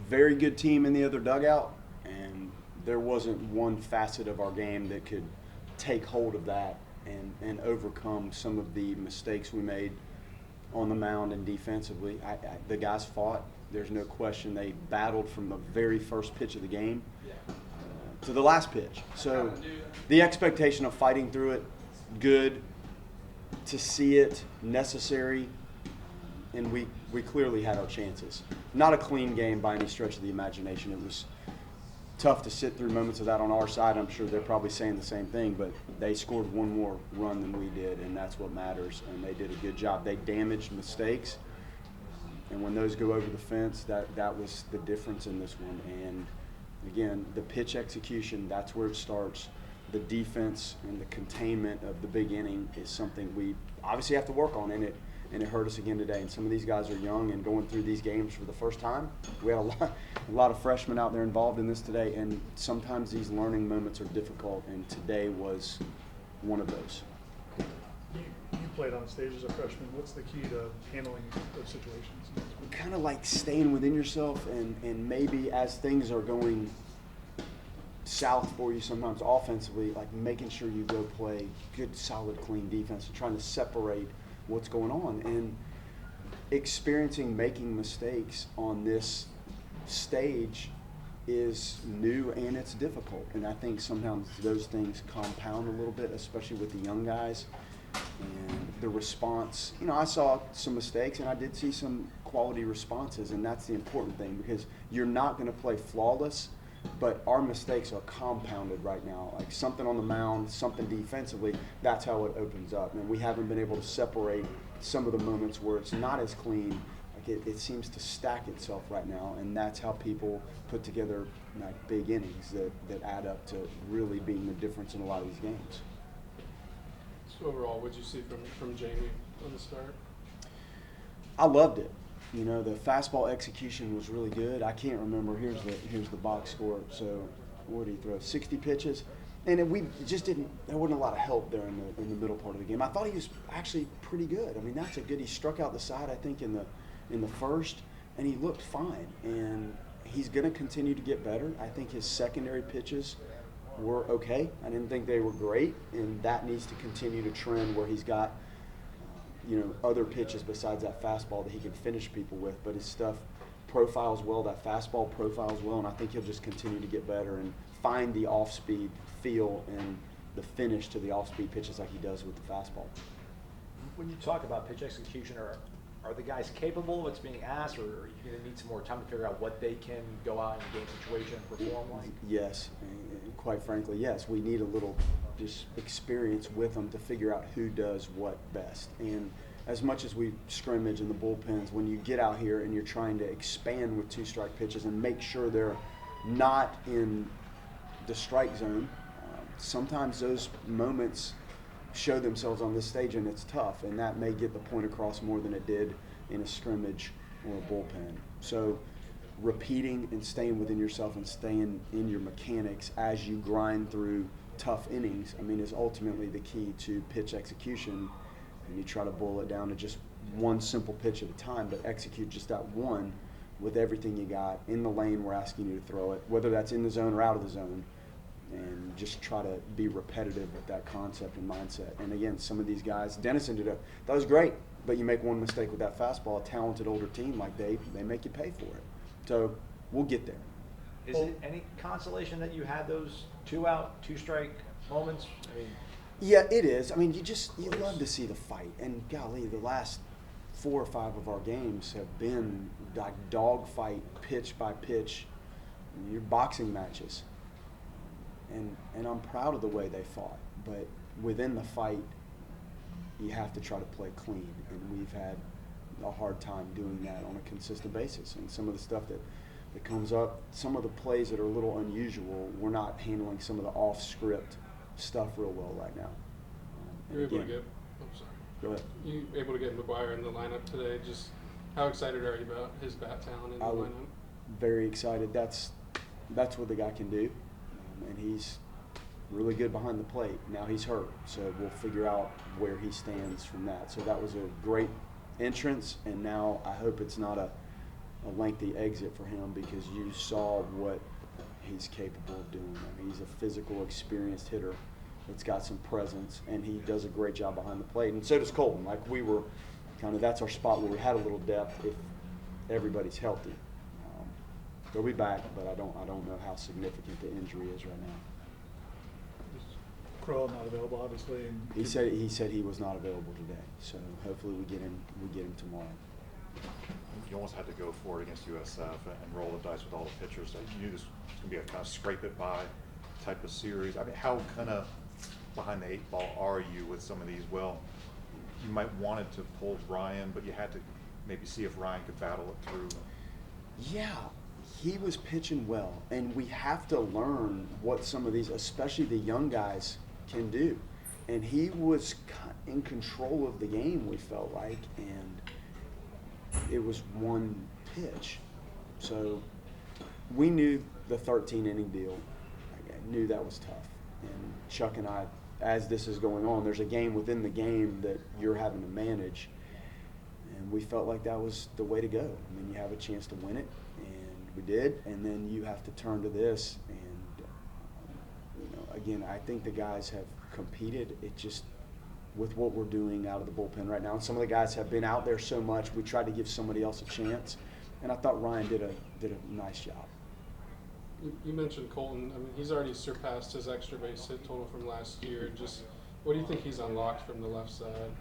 very good team in the other dugout, and there wasn't one facet of our game that could take hold of that and overcome some of the mistakes we made on the mound and defensively. The guys fought. There's no question they battled from the very first pitch of the game to the last pitch. So the expectation of fighting through it, good. To see it, necessary. And we clearly had our chances. Not a clean game by any stretch of the imagination. It was tough to sit through moments of that on our side. I'm sure they're probably saying the same thing, but they scored one more run than we did, and that's what matters, and they did a good job. They damaged mistakes, and when those go over the fence, that was the difference in this one. And, again, the pitch execution, that's where it starts. The defense and the containment of the big inning is something we obviously have to work on, and it hurt us again today. And some of these guys are young and going through these games for the first time. We had a lot of freshmen out there involved in this today, and sometimes these learning moments are difficult, and today was one of those. You played on stage as a freshman. What's the key to handling those situations? Kind of like staying within yourself, and maybe as things are going south for you sometimes offensively, like making sure you go play good, solid, clean defense and trying to separate what's going on, and experiencing making mistakes on this stage is new and it's difficult, and I think sometimes those things compound a little bit, especially with the young guys. And the response, I saw some mistakes and I did see some quality responses, and that's the important thing, because you're not going to play flawless, but our mistakes are compounded right now. Like something on the mound, something defensively, that's how it opens up. And we haven't been able to separate some of the moments where it's not as clean. Like it seems to stack itself right now, and that's how people put together like big innings that add up to really being the difference in a lot of these games. So overall, what did you see from Jamie on the start? I loved it. The fastball execution was really good. I can't remember. Here's the box score. So what did he throw? 60 pitches, and we just didn't. There wasn't a lot of help there in the middle part of the game. I thought he was actually pretty good. I mean, that's a good. He struck out the side, I think, in the first, and he looked fine. And he's going to continue to get better. I think his secondary pitches were okay. I didn't think they were great, and that needs to continue to trend where he's got other pitches besides that fastball that he can finish people with, but his stuff profiles well, that fastball profiles well, and I think he'll just continue to get better and find the off-speed feel and the finish to the off-speed pitches like he does with the fastball. When you talk about pitch execution, are the guys capable of what's being asked, or are you going to need some more time to figure out what they can go out in a game situation and perform like? Yes, and quite frankly, yes. We need a little just experience with them to figure out who does what best. And as much as we scrimmage in the bullpens, when you get out here and you're trying to expand with two-strike pitches and make sure they're not in the strike zone, sometimes those moments show themselves on this stage, and it's tough, and that may get the point across more than it did in a scrimmage or a bullpen. So repeating and staying within yourself and staying in your mechanics as you grind through tough innings, is ultimately the key to pitch execution. And you try to boil it down to just one simple pitch at a time, but execute just that one with everything you got. In the lane, we're asking you to throw it, whether that's in the zone or out of the zone, and just try to be repetitive with that concept and mindset. And again, some of these guys, Dennison that was great, but you make one mistake with that fastball, a talented older team like they make you pay for it. So we'll get there. Is it any consolation that you had those 2-out, 2-strike moments? Yeah, it is. You love to see the fight. And golly, the last 4 or 5 of our games have been like dogfight, pitch by pitch, your boxing matches. And I'm proud of the way they fought. But within the fight, you have to try to play clean. And we've had a hard time doing that on a consistent basis. And some of the stuff that comes up, some of the plays that are a little unusual, we're not handling some of the off-script stuff real well right now. You're able to get. Go ahead. You able to get McGuire in the lineup today? Just how excited are you about his bat talent in the lineup? Very excited. That's what the guy can do, and he's really good behind the plate. Now he's hurt, so we'll figure out where he stands from that. So that was a great entrance, and now I hope it's not a a lengthy exit for him because you saw what he's capable of doing. I mean, he's a physical, experienced hitter that's got some presence, and he does a great job behind the plate. And so does Colton. Like, we were kind of, that's our spot where we had a little depth if everybody's healthy. They'll be back, but I don't know how significant the injury is right now. Crow not available, obviously. And He said he was not available today, so hopefully we get him tomorrow. You almost had to go for it against USF and roll the dice with all the pitchers. You knew this was going to be a kind of scrape it by type of series. I mean, how kind of behind the eight ball are you with some of these? Well, you might wanted to pull Ryan, but you had to maybe see if Ryan could battle it through. Yeah, he was pitching well, and we have to learn what some of these, especially the young guys, can do. And he was in control of the game, we felt like, and it was one pitch. So we knew the 13-inning deal. I knew that was tough. And Chuck and I, as this is going on, there's a game within the game that you're having to manage. And we felt like that was the way to go. I mean, you have a chance to win it, and we did. And then you have to turn to this. And, again, I think the guys have competed. It just, with what we're doing out of the bullpen right now, and some of the guys have been out there so much, we tried to give somebody else a chance. And I thought Ryan did a nice job. You mentioned Colton. I mean, he's already surpassed his extra base hit total from last year. Just what do you think he's unlocked from the left side?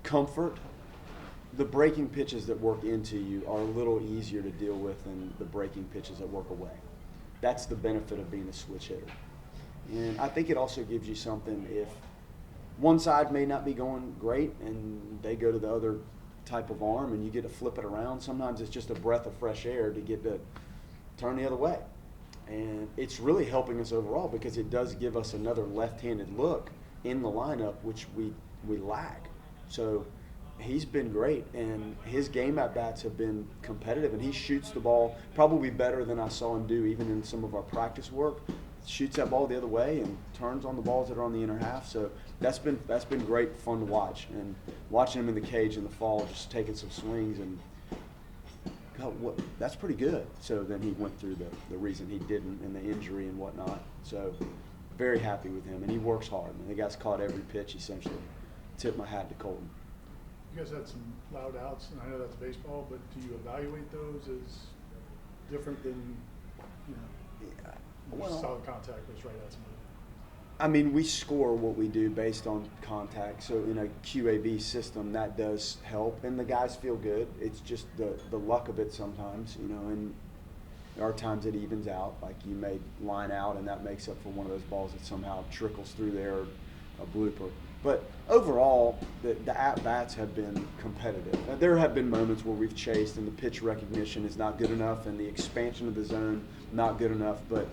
Comfort. The breaking pitches that work into you are a little easier to deal with than the breaking pitches that work away. That's the benefit of being a switch hitter. And I think it also gives you something if one side may not be going great and they go to the other type of arm and you get to flip it around. Sometimes it's just a breath of fresh air to get to turn the other way. And it's really helping us overall because it does give us another left-handed look in the lineup, which we lack. So he's been great, and his game at-bats have been competitive, and he shoots the ball probably better than I saw him do even in some of our practice work. Shoots that ball the other way and turns on the balls that are on the inner half. So that's been great fun to watch. And watching him in the cage in the fall, just taking some swings, and God, that's pretty good. So then he went through the reason he didn't and the injury and whatnot. So very happy with him, and he works hard. And the guy's caught every pitch essentially. Tip my hat to Colton. You guys had some loud outs, and I know that's baseball, but do you evaluate those as different than, Yeah. just solid contact was right at somebody? I mean, we score what we do based on contact. So in a QAB system, that does help, and the guys feel good. It's just the luck of it sometimes, and there are times it evens out. Like you may line out, and that makes up for one of those balls that somehow trickles through there, or a blooper. But overall, the at-bats have been competitive. Now, there have been moments where we've chased, and the pitch recognition is not good enough, and the expansion of the zone not good enough. But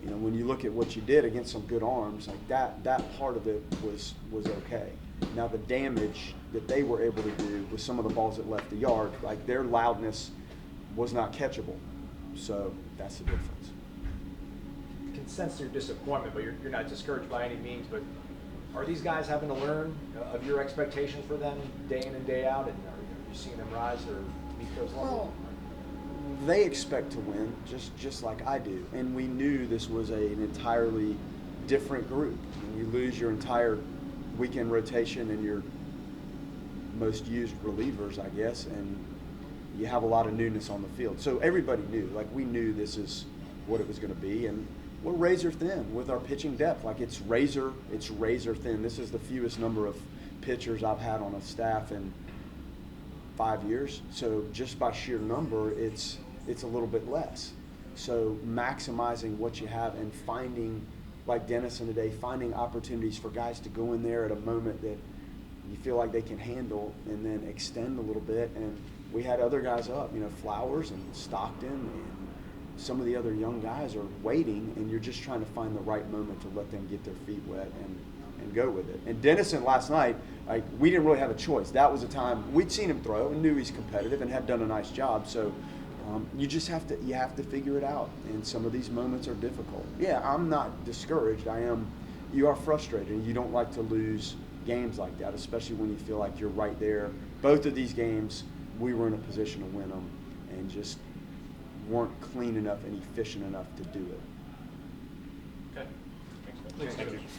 when you look at what you did against some good arms, like that part of it was okay. Now the damage that they were able to do with some of the balls that left the yard, like their loudness was not catchable. So that's the difference. You can sense your disappointment, but you're not discouraged by any means. But are these guys having to learn of your expectations for them day in and day out, and are you seeing them rise or meet those levels? Well, they expect to win, just like I do. And we knew this was an entirely different group. When you lose your entire weekend rotation and your most used relievers, I guess, and you have a lot of newness on the field. So everybody knew, like we knew this is what it was going to be. And we're razor thin with our pitching depth. Like it's razor thin. This is the fewest number of pitchers I've had on a staff in 5 years. So just by sheer number, it's a little bit less. So maximizing what you have and finding, like Dennison today, finding opportunities for guys to go in there at a moment that you feel like they can handle and then extend a little bit. And we had other guys up, Flowers and Stockton and some of the other young guys are waiting, and you're just trying to find the right moment to let them get their feet wet and go with it. And Dennison last night, we didn't really have a choice. That was a time we'd seen him throw and knew he's competitive and had done a nice job. So you just have to figure it out. And some of these moments are difficult. Yeah, I'm not discouraged. You are frustrated, and you don't like to lose games like that, especially when you feel like you're right there. Both of these games, we were in a position to win them. and just weren't clean enough and efficient enough to do it. Okay. Thanks, Thank Coach. you.